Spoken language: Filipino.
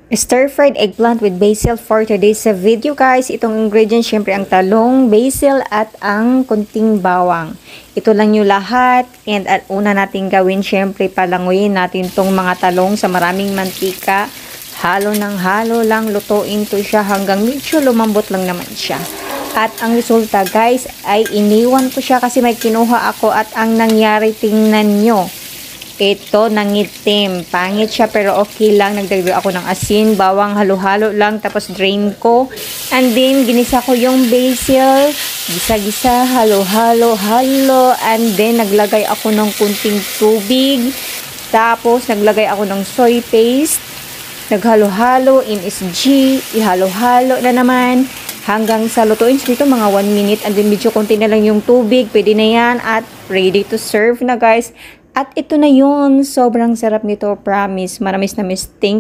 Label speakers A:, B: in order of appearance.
A: Stir-fried eggplant with basil for today's video guys. Itong ingredients, syempre ang talong, basil at ang kunting bawang. Ito lang yung lahat. And at una natin gawin, syempre palanguyin natin tong mga talong sa maraming mantika. Halo ng halo lang, lutuin to siya hanggang medyo lumambot lang naman siya. At ang resulta guys ay iniwan ko siya kasi may kinuha ako at ang nangyari tingnan nyo. Ito, nangitim. Pangit siya pero okay lang. Nagdagdag ako ng asin, bawang, halo-halo lang. Tapos drain ko. And then, ginisa ko yung basil. Gisa-gisa, halo-halo, halo. And then, naglagay ako ng kunting tubig. Tapos, naglagay ako ng soy paste. Naghalo-halo, MSG. Ihalo-halo na naman. Hanggang sa lutuin dito mga 1 minute. And then, medyo konti na lang yung tubig. Pwede na yan. At ready to serve na guys. At ito na yun. Sobrang sarap nito, promise. Maramis na miss. Thank